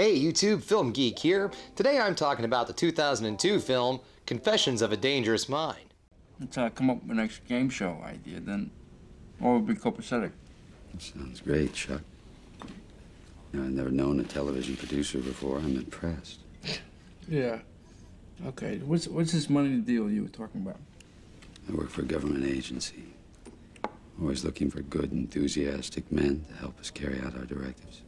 Hey YouTube, Film Geek here. Today I'm talking about the 2002 film, Confessions of a Dangerous Mind. Let's come up with an next game show idea, then what would be copacetic? That sounds great, Chuck. You know, I've never known a television producer before. I'm impressed. Yeah. Okay, what's this money deal you were talking about? I work for a government agency. Always looking for good, enthusiastic men to help us carry out our directives.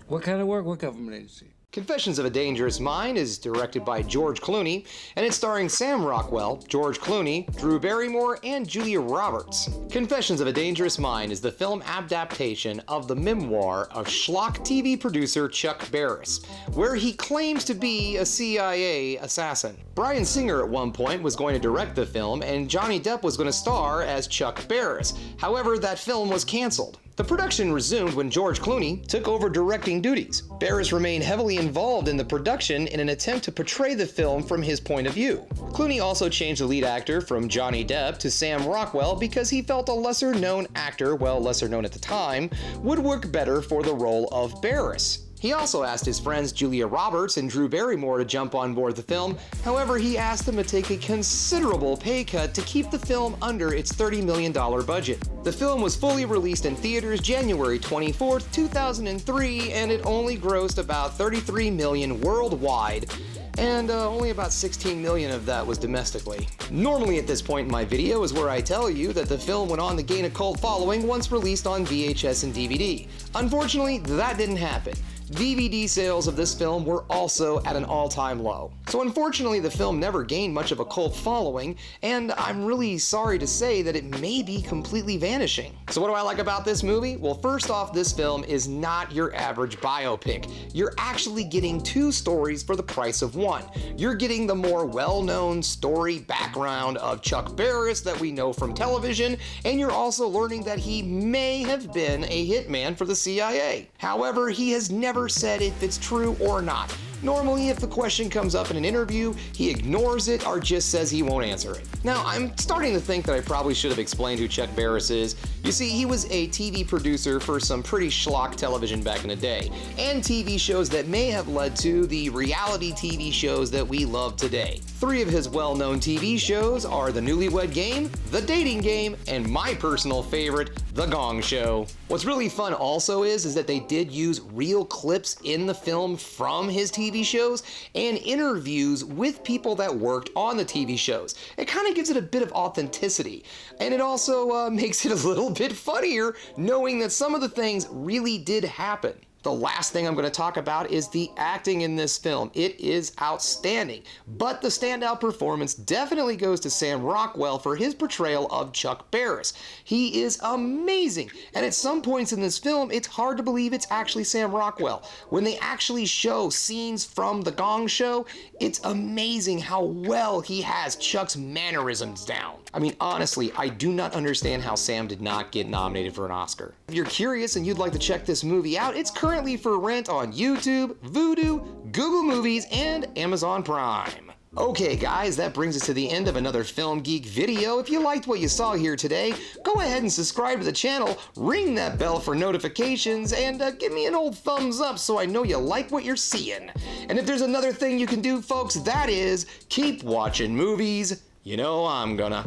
What kind of work? What government agency? Confessions of a Dangerous Mind is directed by George Clooney, and it's starring Sam Rockwell, George Clooney, Drew Barrymore, and Julia Roberts. Confessions of a Dangerous Mind is the film adaptation of the memoir of schlock TV producer Chuck Barris, where he claims to be a CIA assassin. Bryan Singer at one point was going to direct the film, and Johnny Depp was going to star as Chuck Barris. However, that film was canceled. The production resumed when George Clooney took over directing duties. Barris remained heavily involved in the production in an attempt to portray the film from his point of view. Clooney also changed the lead actor from Johnny Depp to Sam Rockwell because he felt a lesser-known actor, well, lesser known at the time, would work better for the role of Barris. He also asked his friends Julia Roberts and Drew Barrymore to jump on board the film. However, he asked them to take a considerable pay cut to keep the film under its $30 million budget. The film was fully released in theaters January 24, 2003, and it only grossed about $33 million worldwide, and only about 16 million of that was domestically. Normally at this point in my video is where I tell you that the film went on to gain a cult following once released on VHS and DVD. Unfortunately, that didn't happen. DVD sales of this film were also at an all-time low. So unfortunately, the film never gained much of a cult following, and I'm really sorry to say that it may be completely vanishing. So what do I like about this movie? Well, first off, this film is not your average biopic. You're actually getting two stories for the price of one. You're getting the more well-known story background of Chuck Barris that we know from television, and you're also learning that he may have been a hitman for the CIA. However, he has never said if it's true or not. Normally, if the question comes up in an interview, he ignores it or just says he won't answer it. Now, I'm starting to think that I probably should have explained who Chuck Barris is. You see, he was a TV producer for some pretty schlock television back in the day, and TV shows that may have led to the reality TV shows that we love today. Three of his well-known TV shows are The Newlywed Game, The Dating Game, and my personal favorite, The Gong Show. What's really fun also is that they did use real clips in the film from his TV shows and interviews with people that worked on the TV shows. It kind of gives it a bit of authenticity, and it also makes it a little bit funnier knowing that some of the things really did happen. The last thing I'm going to talk about is the acting in this film. It is outstanding, but the standout performance definitely goes to Sam Rockwell for his portrayal of Chuck Barris. He is amazing, and at some points in this film, it's hard to believe it's actually Sam Rockwell. When they actually show scenes from The Gong Show, it's amazing how well he has Chuck's mannerisms down. I mean, honestly, I do not understand how Sam did not get nominated for an Oscar. If you're curious and you'd like to check this movie out, it's currently for rent on YouTube, Vudu, Google Movies, and Amazon Prime. Okay guys, that brings us to the end of another Film Geek video. If you liked what you saw here today, go ahead and subscribe to the channel, ring that bell for notifications, and give me an old thumbs up so I know you like what you're seeing. And if there's another thing you can do, folks, that is keep watching movies. You know I'm gonna.